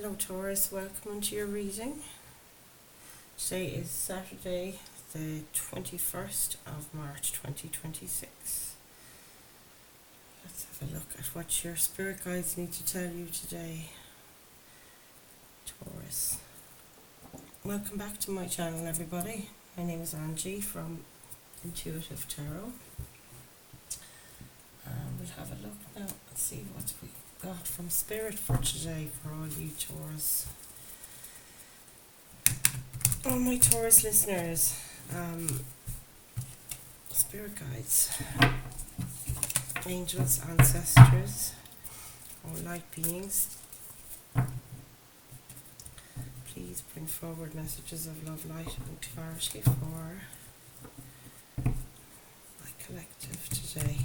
Hello Taurus, welcome to your reading. Today is Saturday the 21st of March 2026. Let's have a look at what your spirit guides need to tell you today, Taurus. Welcome back to my channel, everybody. My name is Angie from Intuitive Tarot. We'll have a look now and see what we got from Spirit for today for all you Taurus. All my Taurus listeners, Spirit guides, angels, ancestors, or light beings, please bring forward messages of love, light and clarity for my collective today.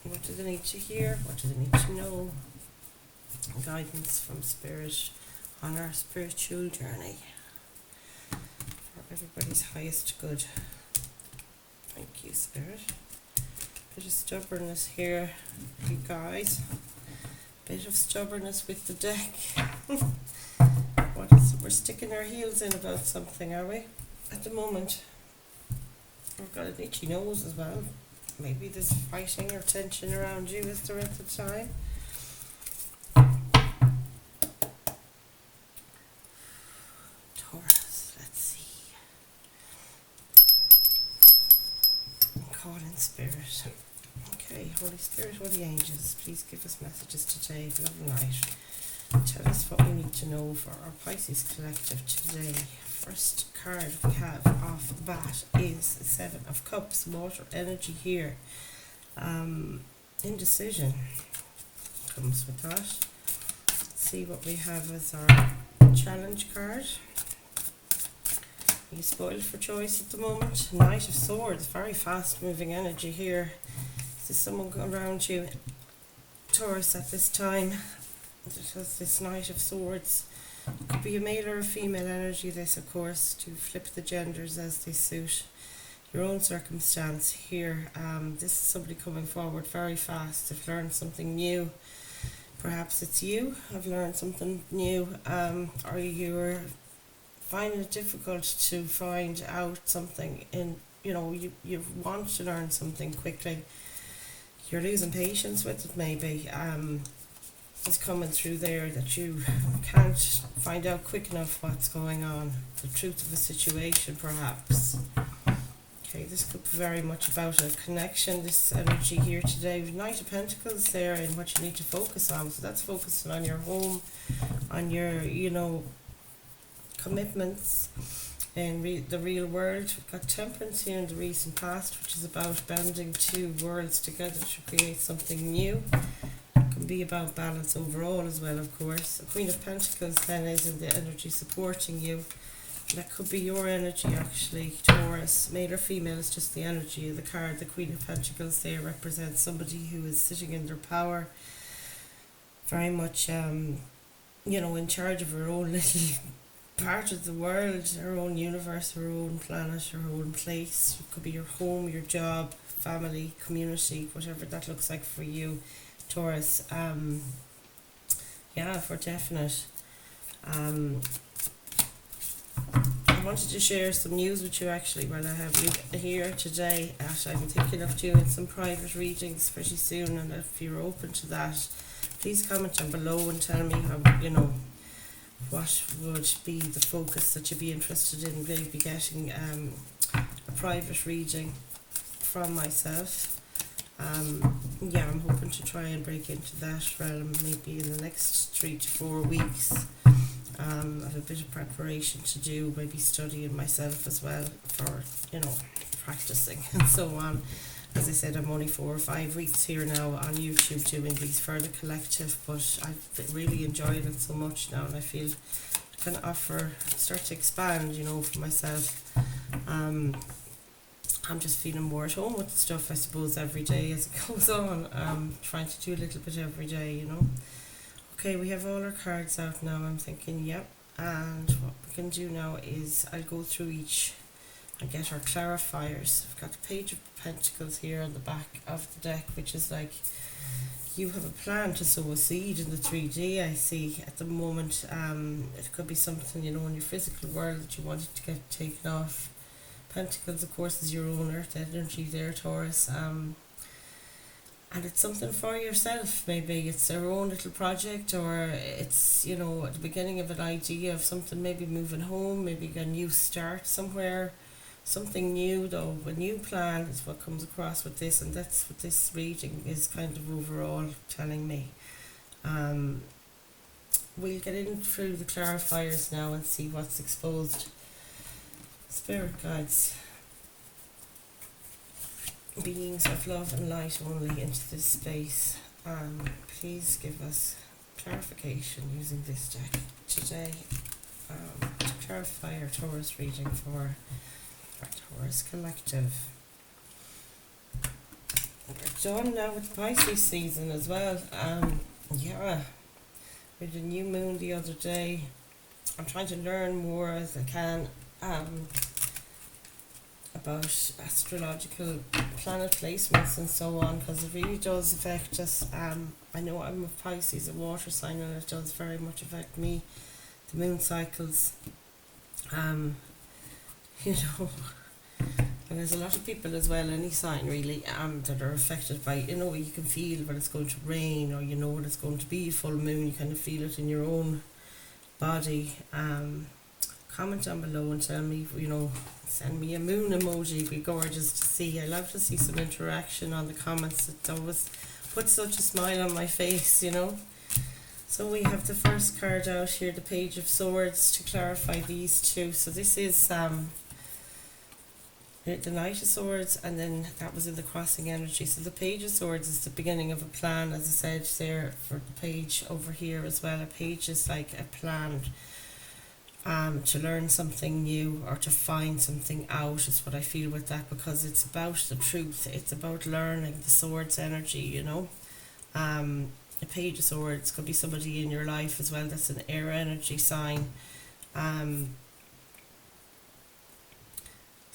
What do they need to hear? What do they need to know? Guidance from Spirit on our spiritual journey for everybody's highest good. Thank you, Spirit. Bit of stubbornness here, you guys. Bit of stubbornness with the deck. We're sticking our heels in about something, are we? At the moment. We've got an itchy nose as well. Maybe there's fighting or tension around you, is there at the time? Taurus, let's see. Call in Spirit. Okay, Holy Spirit, Holy Angels, please give us messages today of love and light. Tell us what we need to know for our Pisces collective today. First card we have off the bat is the Seven of Cups, water energy here. Indecision comes with that. Let's see what we have as our challenge card. Are you spoiled for choice at the moment? Knight of Swords, very fast moving energy here. Is there someone around you, Taurus, at this time? Because this Knight of Swords could be a male or a female energy, this of course, to flip the genders as they suit your own circumstance here. This is somebody coming forward very fast. They've learned something new. Perhaps it's you have learned something new, or you're finding it difficult to find out something in, you want to learn something quickly. You're losing patience with it maybe. It's coming through there that you can't find out quick enough what's going on, the truth of a situation perhaps. Okay, this could be very much about a connection, this energy here today. With Knight of Pentacles there and what you need to focus on. So that's focusing on your home, on your, commitments in the real world. We've got Temperance here in the recent past, which is about bending two worlds together to create something new. Can be about balance overall as well, of course. The Queen of Pentacles then is in the energy supporting you. That could be your energy actually, Taurus. Male or female is just the energy of the card. The Queen of Pentacles there represents somebody who is sitting in their power, very much in charge of her own little part of the world, her own universe, her own planet, her own place. It could be your home, your job, family, community, whatever that looks like for you, Taurus. For definite. I wanted to share some news with you actually while I have you here today. I'm thinking of doing some private readings pretty soon, and if you're open to that, please comment down below and tell me how, what would be the focus that you'd be interested in maybe getting a private reading from myself. I'm hoping to try and break into that realm maybe in the next 3 to 4 weeks. I have a bit of preparation to do, maybe studying myself as well for, practicing and so on. As I said, I'm only 4 or 5 weeks here now on YouTube doing these for the collective, but I've been really enjoying it so much now, and I feel I can start to expand, for myself. I'm just feeling more at home with the stuff, I suppose, every day as it goes on. Trying to do a little bit every day, Okay, we have all our cards out now. I'm thinking, yep. And what we can do now is I'll go through each and get our clarifiers. I've got the Page of Pentacles here on the back of the deck, which is like you have a plan to sow a seed in the 3D, I see, at the moment. It could be something, in your physical world that you wanted to get taken off. Pentacles, of course, is your own earth energy there, Taurus. And it's something for yourself, maybe. It's your own little project, or it's, at the beginning of an idea of something, maybe moving home, maybe a new start somewhere. Something new, though, a new plan is what comes across with this, and that's what this reading is kind of overall telling me. We'll get in through the clarifiers now and see what's exposed. Spirit guides, beings of love and light only into this space. Please give us clarification using this deck today to clarify our Taurus reading for Taurus Collective. We're done now with Pisces season as well. We had a new moon the other day. I'm trying to learn more as I can about astrological planet placements and so on, because it really does affect us. I know I'm a Pisces, a water sign, and it does very much affect me. The moon cycles. And there's a lot of people as well, any sign really, that are affected by, you can feel when it's going to rain, or when it's going to be full moon. You kind of feel it in your own body. Comment down below and tell me, send me a moon emoji. It'd be gorgeous to see. I love to see some interaction on the comments. It always puts such a smile on my face, So we have the first card out here, the Page of Swords, to clarify these two. So this is the Knight of Swords, and then that was in the crossing energy. So the Page of Swords is the beginning of a plan, as I said there for the page over here as well. A page is like a plan to learn something new or to find something out, is what I feel with that, because it's about the truth. It's about learning the Swords energy, A Page of Swords could be somebody in your life as well that's an air energy sign.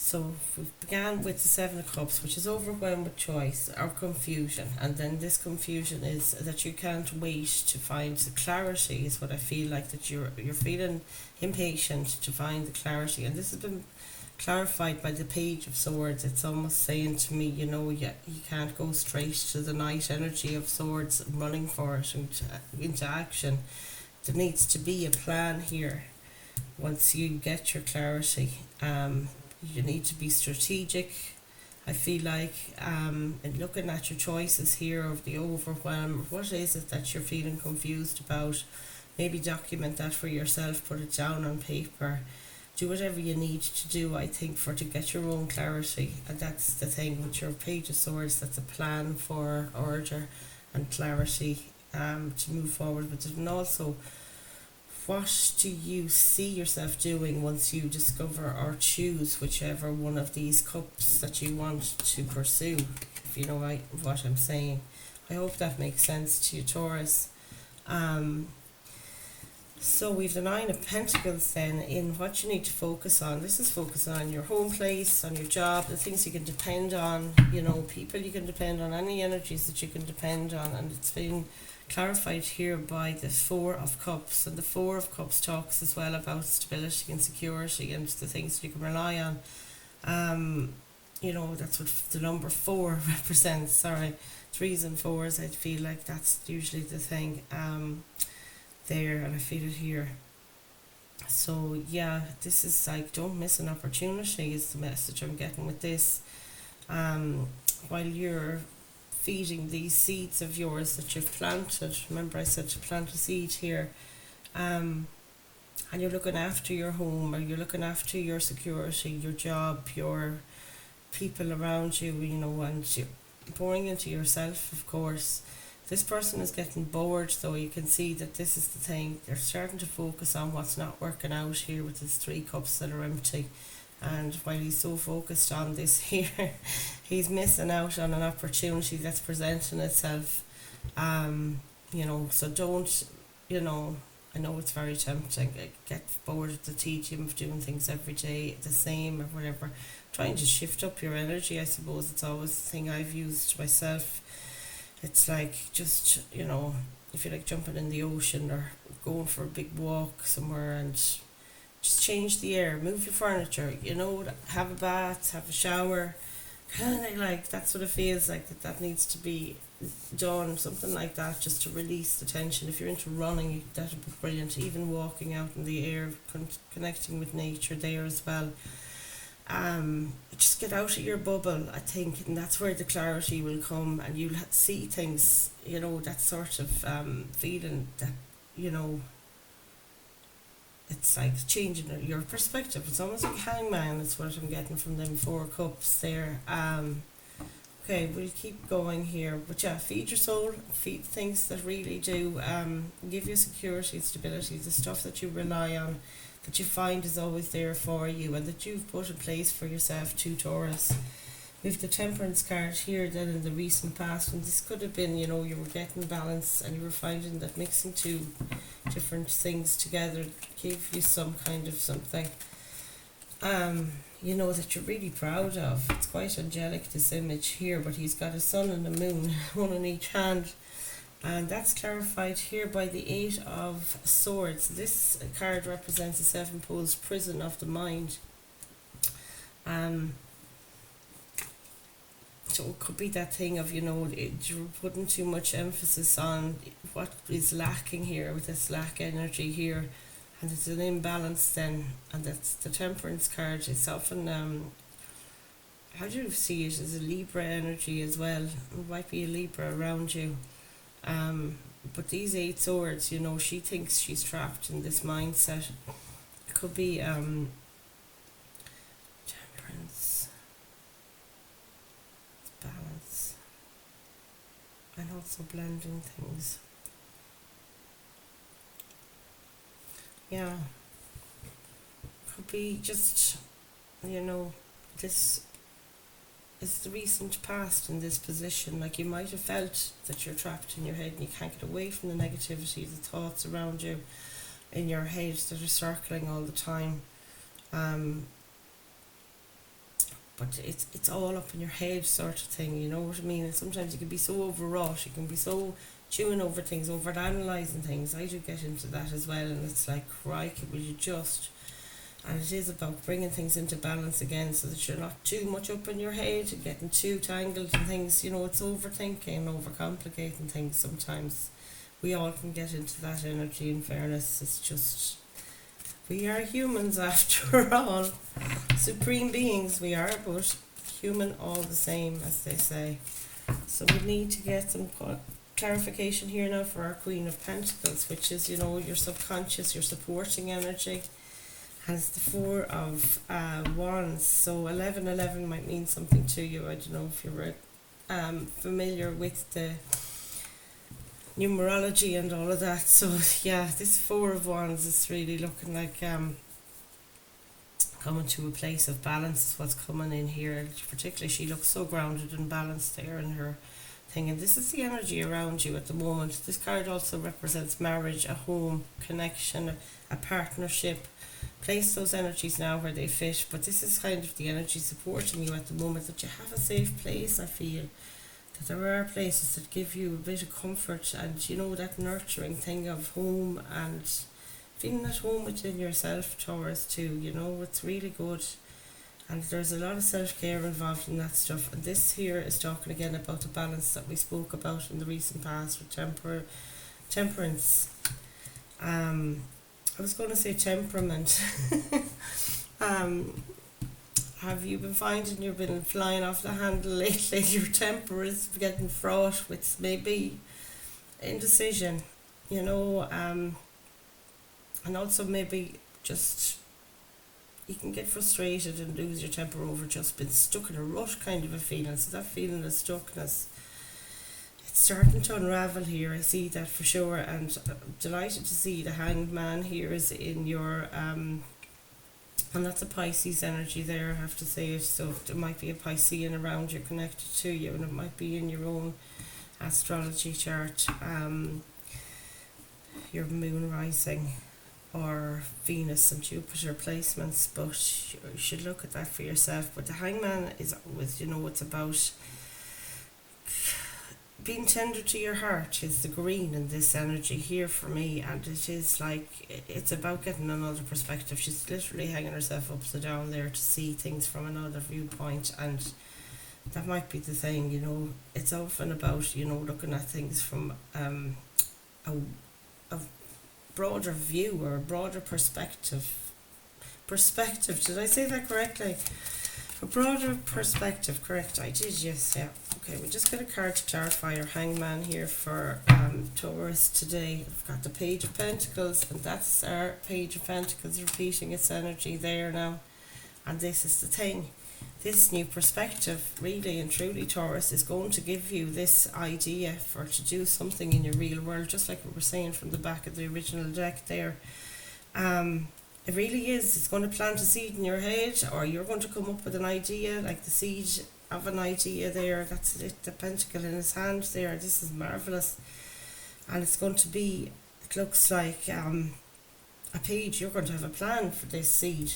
So we began with the Seven of Cups, which is overwhelmed with choice or confusion, and then this confusion is that you can't wait to find the clarity, is what I feel like, that you're feeling impatient to find the clarity. And this has been clarified by the Page of Swords. It's almost saying to me, you can't go straight to the Knight energy of Swords, running for it into action. There needs to be a plan here. Once you get your clarity, you need to be strategic. I feel like in looking at your choices here of the overwhelm, what is it that you're feeling confused about? Maybe document that for yourself, put it down on paper. Do whatever you need to do, I think, to get your own clarity. And that's the thing with your Page of Swords, that's a plan for order and clarity to move forward with it. And also, what do you see yourself doing once you discover or choose whichever one of these cups that you want to pursue, if you know what I'm saying? I hope that makes sense to you, Taurus. So we've the Nine of Pentacles then, in what you need to focus on. This is focusing on your home place, on your job, the things you can depend on, people you can depend on, any energies that you can depend on. And it's been clarified here by the Four of Cups, and the Four of Cups talks as well about stability and security and the things that you can rely on. That's what the number 4 represents. Sorry, 3s and 4s, I feel like that's usually the thing there, and I feel it here. So yeah, this is like, don't miss an opportunity is the message I'm getting with this. While you're feeding these seeds of yours that you've planted, remember I said to plant a seed here, and you're looking after your home, or you're looking after your security, your job, your people around you, and you're pouring into yourself, of course. This person is getting bored, though. You can see that this is the thing. They're starting to focus on what's not working out here with his 3 cups that are empty. And while he's so focused on this here, he's missing out on an opportunity that's presenting itself. So don't, I know it's very tempting. Get bored of the tedium of doing things every day the same or whatever. Trying to shift up your energy, I suppose. It's always the thing I've used myself. It's like just, if you like jumping in the ocean or going for a big walk somewhere, and just change the air, move your furniture, have a bath, have a shower. Kind of like that's what it feels like, that needs to be done, something like that, just to release the tension. If you're into running, that would be brilliant. Even walking out in the air, connecting with nature there as well. Just get out of your bubble, I think, and that's where the clarity will come, and you'll see things, that sort of feeling that, you know, it's like changing your perspective. It's almost like hangman, is what I'm getting from them 4 cups there. Okay, we'll keep going here. But yeah, feed your soul, feed things that really do give you security, stability, the stuff that you rely on, that you find is always there for you, and that you've put in place for yourself too, Taurus. We've the Temperance card here then in the recent past, and this could have been, you were getting balance and you were finding that mixing two different things together gave you some kind of something, that you're really proud of. It's quite angelic, this image here, but he's got a sun and a moon, one in each hand. And that's clarified here by the 8 of Swords. This card represents a self-imposed prison of the mind. So it could be that thing of, you're putting too much emphasis on what is lacking here with this lack energy here. And it's an imbalance then. And that's the Temperance card. It's often, how do you see it, as a Libra energy as well. It might be a Libra around you. But these 8 swords, she thinks she's trapped in this mindset. It could be temperance, balance, and also blending things. Yeah, could be just, this is the recent past in this position. Like, you might have felt that you're trapped in your head and you can't get away from the negativity, the thoughts around you in your head that are circling all the time. But it's all up in your head, sort of thing, you know what I mean? And sometimes you can be so overwrought, you can be so chewing over things, over analysing things. I do get into that as well, and it's like, crikey, will you just... And it is about bringing things into balance again, so that you're not too much up in your head and getting too tangled in things. It's overthinking, overcomplicating things sometimes. We all can get into that energy, in fairness. It's just, we are humans after all. Supreme beings we are, but human all the same, as they say. So we need to get some clarification here now for our Queen of Pentacles, which is, your subconscious, your supporting energy. Has the 4 of Wands, so 1111 might mean something to you. I don't know if you're familiar with the numerology and all of that. So yeah, this 4 of Wands is really looking like coming to a place of balance is what's coming in here. And particularly, she looks so grounded and balanced there in her thing. And this is the energy around you at the moment. This card also represents marriage, a home, connection, a partnership. Place those energies now where they fit, but this is kind of the energy supporting you at the moment, that you have a safe place. I feel that there are places that give you a bit of comfort, and that nurturing thing of home and feeling at home within yourself, Taurus, too. It's really good, and there's a lot of self-care involved in that stuff. And this here is talking again about the balance that we spoke about in the recent past with temperance. I was going to say temperament. Have you been finding you've been flying off the handle lately? Your temper is getting fraught with maybe indecision, and also maybe just you can get frustrated and lose your temper over just being stuck in a rut kind of a feeling. So that feeling of stuckness, starting to unravel here. I see that for sure, and I'm delighted to see the Hanged Man here is in your and that's a Pisces energy there, I have to say it. So there might be a Piscean around you connected to you, and it might be in your own astrology chart, your moon rising or Venus and Jupiter placements, but you should look at that for yourself. But the Hangman is always, it's about being tender to your heart is the green in this energy here for me, and it is like it's about getting another perspective. She's literally hanging herself upside down there to see things from another viewpoint, and that might be the thing, you know. It's often about, you know, looking at things from a, a broader view or a broader perspective, did I say that correctly? A broader perspective, correct, I did, yes, yeah. Okay, we just got a card to clarify our hangman here for Taurus today. I've got the Page of Pentacles, and that's our Page of Pentacles repeating its energy there now. And this is the thing. This new perspective, really and truly, Taurus, is going to give you this idea for to do something in your real world, just like we were saying from the back of the original deck there. It really is. It's going to plant a seed in your head, or you're going to come up with an idea, like the seed of an idea there. That's it, the pentacle in his hand there. This is marvellous. And it's going to be, it looks like a page. You're going to have a plan for this seed,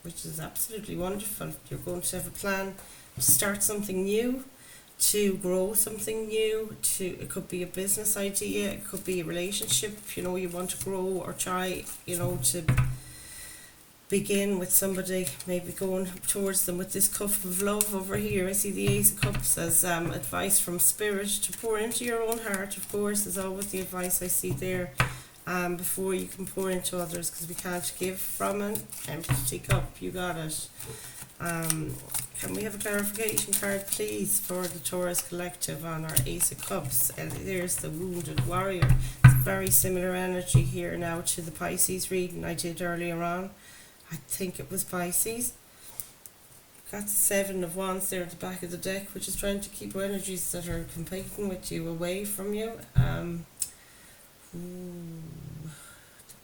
which is absolutely wonderful. You're going to have a plan to start something new, to grow something new, it could be a business idea, it could be a relationship, you know, you want to grow or try, you know, to begin with somebody, maybe going towards them with this cup of love over here. I see the Ace of Cups as advice from Spirit to pour into your own heart, of course, is always the advice I see there, before you can pour into others, because we can't give from an empty cup. You got it. Can we have a clarification card, please, for the Taurus Collective on our Ace of Cups? And there's the Wounded Warrior. It's very similar energy here now to the Pisces reading I did earlier on. I think it was Pisces. Got the Seven of Wands there at the back of the deck, which is trying to keep energies that are competing with you away from you. That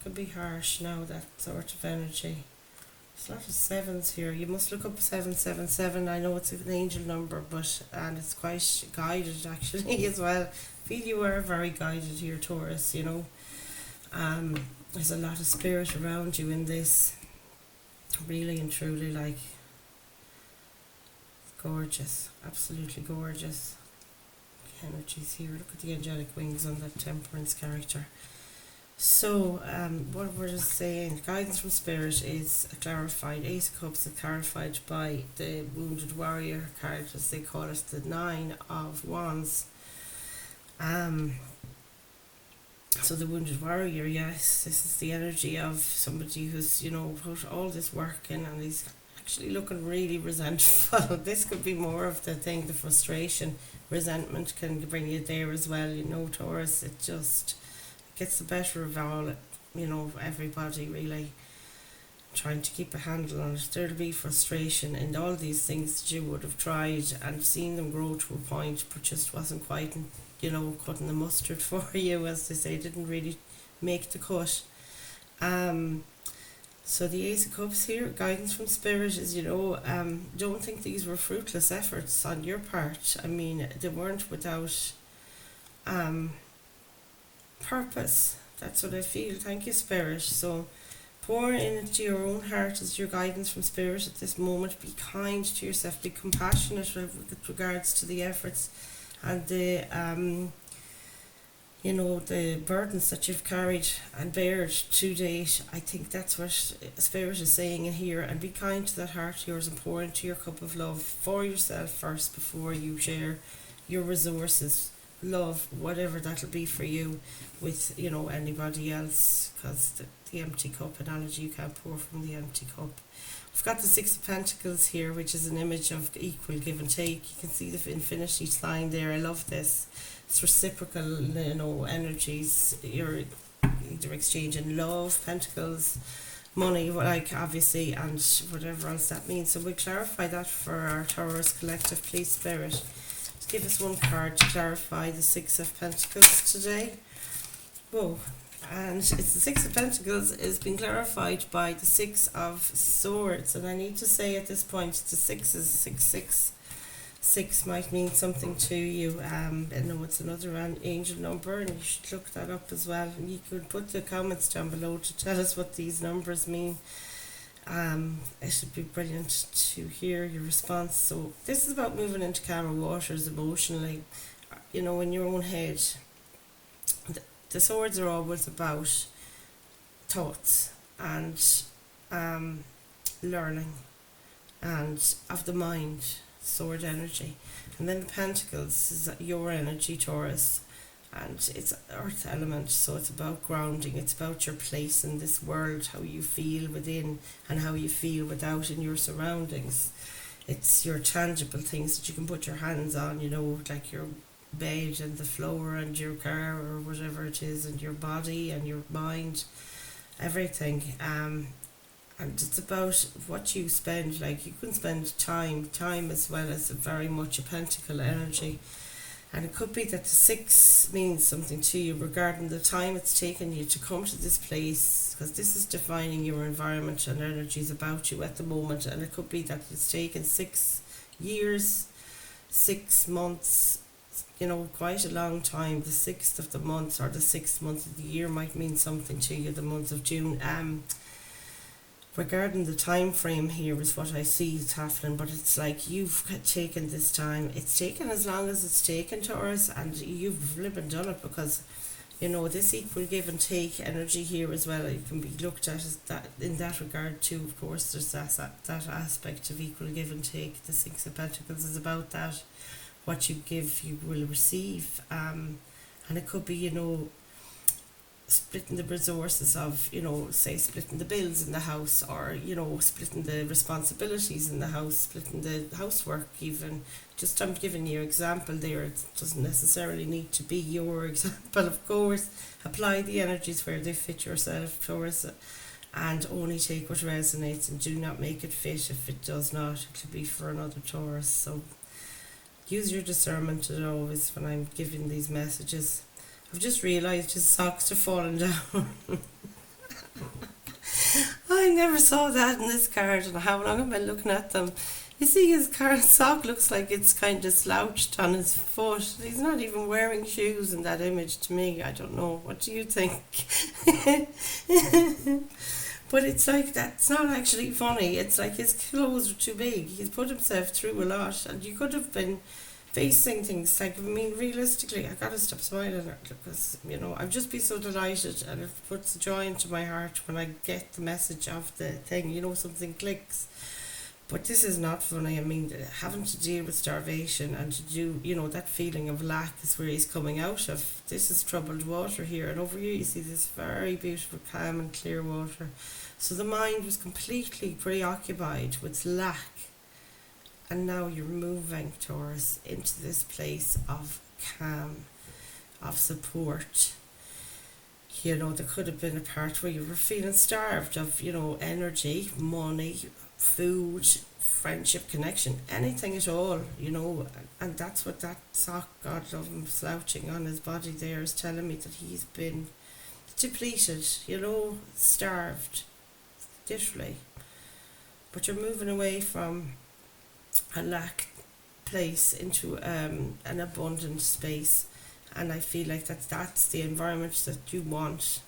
could be harsh now, that sort of energy. There's a lot of sevens here. You must look up 777. I know it's an angel number, and it's quite guided actually as well. I feel you are very guided here, Taurus, you know. There's a lot of spirit around you in this. Really and truly, like, gorgeous. Absolutely gorgeous energies here. Look at the angelic wings on that Temperance character. So, what we're just saying, guidance from Spirit is clarified. Ace of Cups is clarified by the Wounded Warrior card, as they call it, the Nine of Wands. So the Wounded Warrior, yes, this is the energy of somebody who's, you know, put all this work in, and he's actually looking really resentful. This could be more of the thing, the frustration. Resentment can bring you there as well, you know, Taurus. It just gets the better of all, you know, everybody really trying to keep a handle on it. There'll be frustration in all these things that you would have tried and seen them grow to a point, but just wasn't quite, you know, cutting the mustard for you, as they say, didn't really make the cut. So the Ace of Cups here, guidance from Spirit is, you know, don't think these were fruitless efforts on your part. I mean, they weren't without purpose. That's what I feel. Thank you, Spirit. So pour into your own heart as your guidance from Spirit at this moment. Be kind to yourself. Be compassionate with regards to the efforts and the you know, the burdens that you've carried and bared to date. I think that's what Spirit is saying in here. And be kind to that heart of yours and pour into your cup of love for yourself first before you share your resources, love, whatever that'll be for you, with, you know, anybody else, because the empty cup analogy, you can't pour from the empty cup. We've got the Six of Pentacles here, which is an image of equal give and take. You can see the infinity sign there. I love this. It's reciprocal, you know, energies. You're either exchanging love, pentacles, money, like, obviously, and whatever else that means. So we'll clarify that for our Taurus Collective, please, Spirit. Give us one card to clarify the Six of Pentacles today. Whoa. And it's the Six of Pentacles is being clarified by the Six of Swords. And I need to say at this point, the six is 666. Six might mean something to you. I know it's another angel number, and you should look that up as well. And you could put the comments down below to tell us what these numbers mean. It should be brilliant to hear your response. So this is about moving into calmer waters emotionally. in your own head. The swords are always about thoughts and learning and of the mind, sword energy. And then the pentacles is your energy, Taurus, and it's earth element, so it's about grounding, it's about your place in this world, how you feel within and how you feel without in your surroundings. It's your tangible things that you can put your hands on, like your bed and the floor and your car or whatever it is, and your body and your mind, everything. And it's about what you spend. Like, you can spend time as well as very much a pentacle energy. And it could be that the 6 means something to you regarding the time it's taken you to come to this place, because this is defining your environment and energies about you at the moment. And it could be that it's taken 6 years, 6 months, quite a long time. The 6th of the month or the 6th month of the year might mean something to you, the month of June. Regarding the time frame here is what I see is happening, but it's like you've taken this time. It's taken as long as it's taken, Taurus, and you've lived and done it, because this equal give and take energy here as well. It can be looked at as that in that regard too. Of course, there's that aspect of equal give and take. The 6 of Pentacles is about that. What you give, you will receive, and it could be splitting the resources of, say splitting the bills in the house, or splitting the responsibilities in the house, splitting the housework even. Just, I'm giving you an example there. It doesn't necessarily need to be your example, of course. Apply the energies where they fit yourself, Taurus, and only take what resonates, and do not make it fit if it does not. It could be for another Taurus. So use your discernment as always when I'm giving these messages. I've just realised his socks are falling down. I never saw that in this card, and how long have I been looking at them? You see, his sock looks like it's kind of slouched on his foot. He's not even wearing shoes in that image to me. I don't know. What do you think? But it's like, that's not actually funny. It's like his clothes are too big. He's put himself through a lot, and you could have been facing things. Like, realistically, I gotta stop smiling, because I'd just be so delighted, and it puts joy into my heart when I get the message of the thing. Something clicks. But this is not funny. Having to deal with starvation and to do, that feeling of lack is where he's coming out of. This is troubled water here, and over here you see this very beautiful, calm and clear water. So the mind was completely preoccupied with lack. And now you're moving, Taurus, into this place of calm, of support. There could have been a part where you were feeling starved of, energy, money, food, friendship, connection, anything at all, and that's what that sock, God love him, slouching on his body there is telling me, that he's been depleted, starved, literally. But you're moving away from a lack place into an abundant space, and I feel like that's the environment that you want,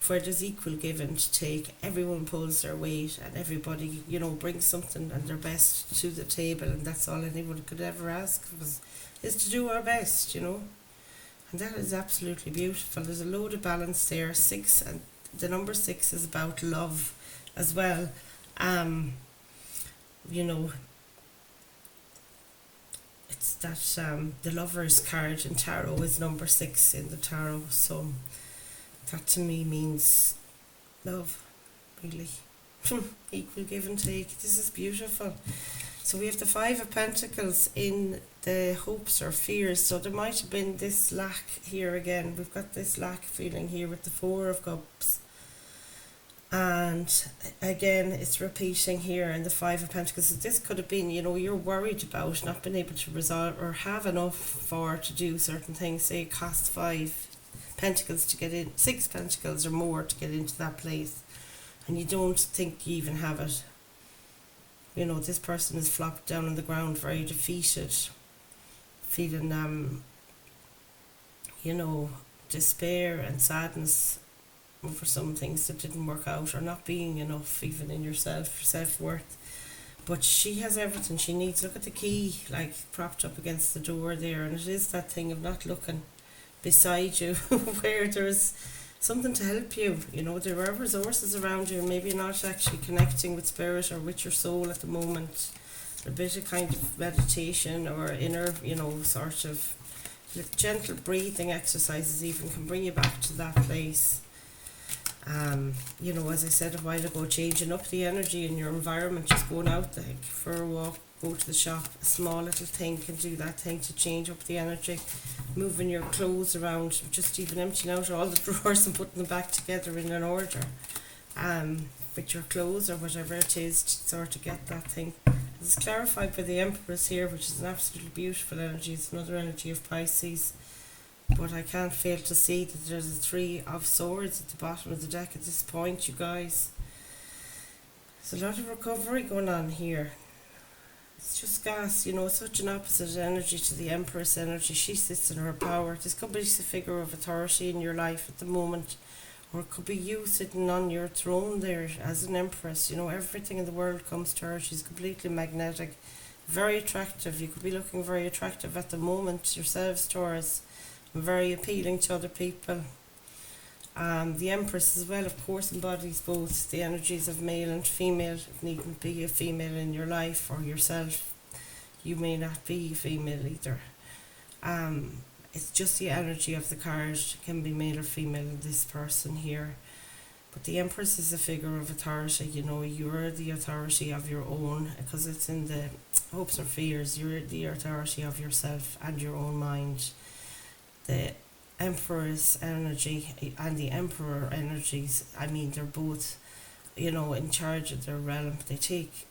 where there's equal give and take. Everyone pulls their weight, and everybody brings something and their best to the table, and that's all anyone could ever ask is to do our best, and that is absolutely beautiful. There's a load of balance there. 6, and the number 6 is about love as well. It's that the Lover's card in tarot is number 6 in the tarot, so that to me means love, really. Equal give and take. This is beautiful. So we have the 5 of Pentacles in the hopes or fears, so there might have been this lack here again. We've got this lack feeling here with the 4 of Cups. And again, it's repeating here in the 5 of Pentacles. So this could have been, you're worried about not being able to resolve or have enough to do certain things. Say it costs 5 Pentacles to get in, 6 Pentacles or more to get into that place, and you don't think you even have it. This person is flopped down on the ground, very defeated, feeling despair and sadness over some things that didn't work out, or not being enough even in yourself, self-worth. But she has everything she needs. Look at the key, like propped up against the door there, and it is that thing of not looking beside you where there's something to help you. You know, there are resources around you, and maybe you're not actually connecting with spirit or with your soul at the moment. A bit of kind of meditation or inner, you know, sort of gentle breathing exercises even can bring you back to that place. You know, as I said a while ago, changing up the energy in your environment, just going out like for a walk, go to the shop, a small little thing can do that thing to change up the energy. Moving your clothes around, just even emptying out all the drawers and putting them back together in an order. With your clothes or whatever it is to sort of get that thing. It's clarified by the Empress here, which is an absolutely beautiful energy. It's another energy of Pisces. But I can't fail to see that there's a 3 of Swords at the bottom of the deck at this point, you guys. There's a lot of recovery going on here. It's just gas, you know, such an opposite energy to the Empress energy. She sits in her power. This could be a figure of authority in your life at the moment. Or it could be you sitting on your throne there as an Empress. You know, everything in the world comes to her. She's completely magnetic. Very attractive. You could be looking very attractive at the moment yourselves, Taurus. Very appealing to other people. The Empress as well, of course, embodies both the energies of male and female. It needn't be a female in your life or yourself. You may not be female either. It's just the energy of the card. It can be male or female, this person here. But the Empress is a figure of authority. You know, you're the authority of your own, because it's in the hopes or fears. You're the authority of yourself and your own mind. The Empress energy and the Emperor energies, I mean, they're both, you know, in charge of their realm. They take,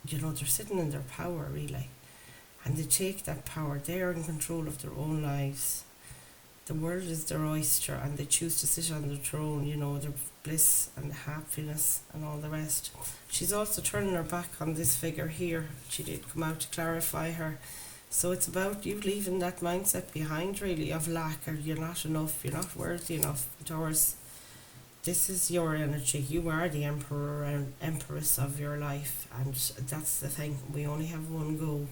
you know, they're sitting in their power, really. And they take that power. They are in control of their own lives. The world is their oyster, and they choose to sit on the throne, you know, their bliss and happiness and all the rest. She's also turning her back on this figure here. She did come out to clarify her. So it's about you leaving that mindset behind, really, of lack, or you're not enough, you're not worthy enough. Taurus, this is your energy. You are the emperor and empress of your life, and that's the thing. We only have one go.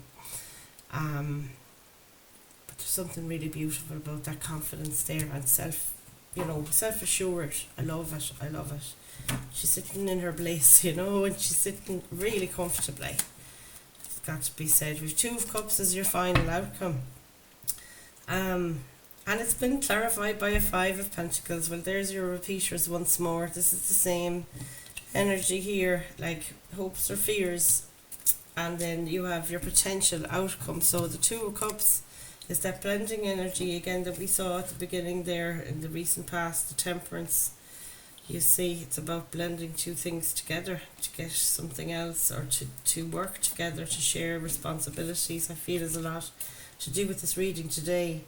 But there's something really beautiful about that confidence there, and self-assured. I love it. I love it. She's sitting in her bliss, you know, and she's sitting really comfortably. Got to be said. We've 2 of Cups as your final outcome, and it's been clarified by a 5 of Pentacles. Well, there's your repeaters once more. This is the same energy here, like hopes or fears, and then you have your potential outcome. So the 2 of Cups is that blending energy again that we saw at the beginning there in the recent past, the Temperance. You see, it's about blending 2 things together to get something else, or to work together, to share responsibilities. I feel there's a lot to do with this reading today.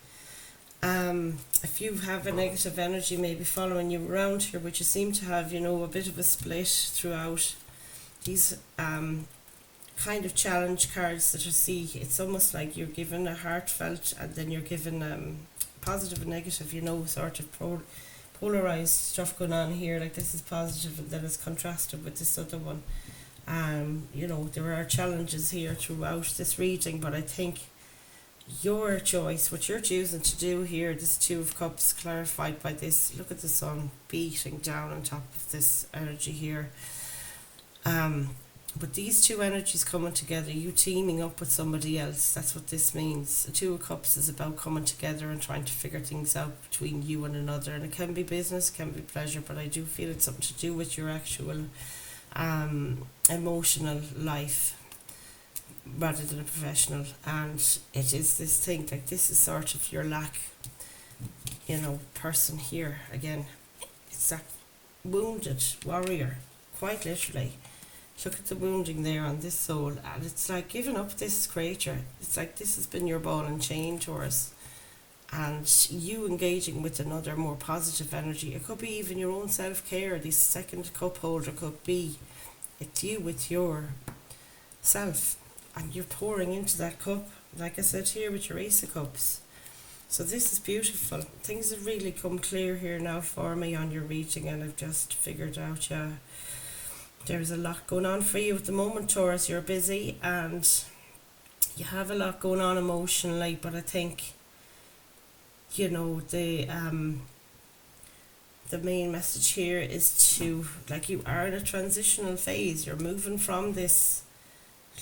If you have a negative energy maybe following you around here, which you seem to have, you know, a bit of a split throughout these kind of challenge cards that you see, it's almost like you're given a heartfelt, and then you're given positive and negative, you know, sort of polarized stuff going on here. Like this is positive, and then it's contrasted with this other one. You know, there are challenges here throughout this reading, but I think your choice, what you're choosing to do here, this 2 of Cups clarified by this, look at the sun beating down on top of this energy here. But these 2 energies coming together, you teaming up with somebody else, that's what this means. The 2 of Cups is about coming together and trying to figure things out between you and another. And it can be business, can be pleasure, but I do feel it's something to do with your actual emotional life rather than a professional. And it is this thing, like this is sort of your lack, you know, person here. Again, it's that wounded warrior, quite literally. Look at the wounding there on this soul, and it's like giving up this creature. It's like this has been your ball and chain, Taurus, and you engaging with another more positive energy. It could be even your own self-care. This 2nd cup holder could be, it's you with your self, and you're pouring into that cup, like I said here with your Ace of Cups. So this is beautiful. Things have really come clear here now for me on your reading, and I've just figured out, yeah, There's a lot going on for you at the moment, Taurus. You're busy and you have a lot going on emotionally, but I think, you know, the main message here is to, like, you are in a transitional phase. You're moving from this,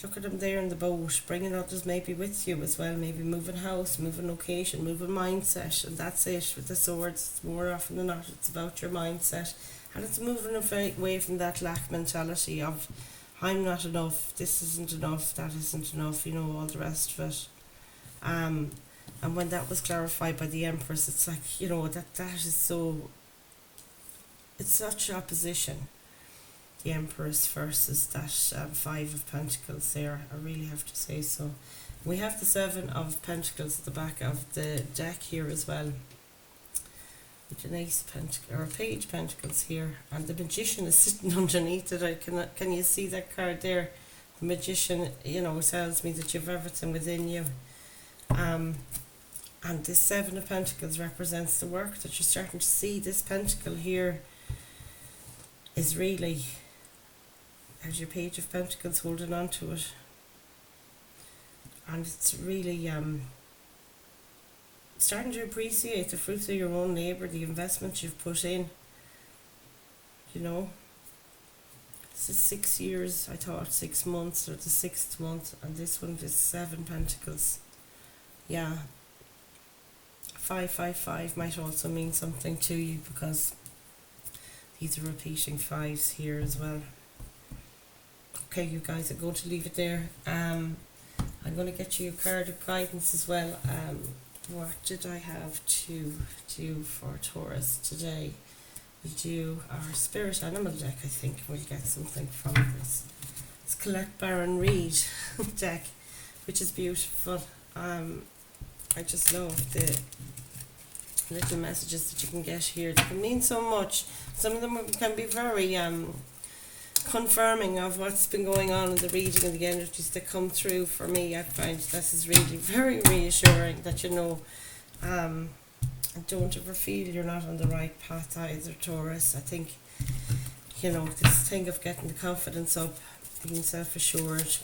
look at them there in the boat, bringing others maybe with you as well, maybe moving house, moving location, moving mindset, and that's it with the swords. More often than not, it's about your mindset, and it's moving away from that lack mentality of I'm not enough, this isn't enough, that isn't enough, you know, all the rest of it. And when that was clarified by the Empress, it's like, you know, that is so, it's such opposition, the Empress versus that Five of Pentacles there, I really have to say so. We have the Seven of Pentacles at the back of the deck here as well, with an Ace of Pentacles, or a Page of Pentacles here, and the Magician is sitting underneath it. Can you see that card there? The Magician, you know, tells me that you've everything within you. And this Seven of Pentacles represents the work that you're starting to see. This Pentacle here is really, as your Page of Pentacles holding on to it, and it's really starting to appreciate the fruits of your own labour, the investment you've put in, you know. This is 6 years, I thought 6 months, or the 6th month, and this one is 7 Pentacles. Yeah, 555 might also mean something to you, because these are repeating fives here as well. Okay, you guys, I'm going to leave it there. I'm going to get you a card of guidance as well. What did I have to do for Taurus today? We do our Spirit Animal deck, I think. We'll get something from this. It's Colette Baron Reid deck, which is beautiful. I just love the little messages that you can get here. They can mean so much. Some of them can be very confirming of what's been going on in the reading and the energies that come through. For me, I find this is really very reassuring, that, you know, don't ever feel you're not on the right path either, Taurus. I think, you know, this thing of getting the confidence up, being self-assured,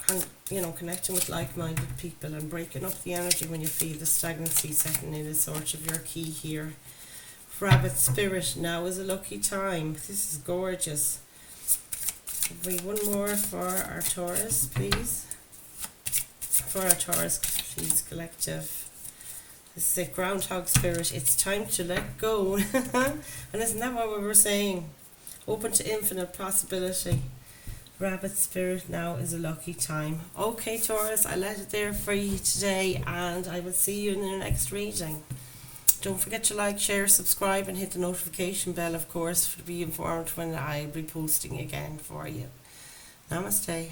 and, you know, connecting with like-minded people and breaking up the energy when you feel the stagnancy setting in is sort of your key here. Rabbit Spirit, now is a lucky time. This is gorgeous. Have we one more for our Taurus, please? For our Taurus, please, collective. This is a Groundhog Spirit. It's time to let go. And isn't that what we were saying? Open to infinite possibility. Rabbit Spirit, now is a lucky time. Okay, Taurus, I let it there for you today, and I will see you in the next reading. Don't forget to like, share, subscribe, and hit the notification bell, of course, to be informed when I be posting again for you. Namaste.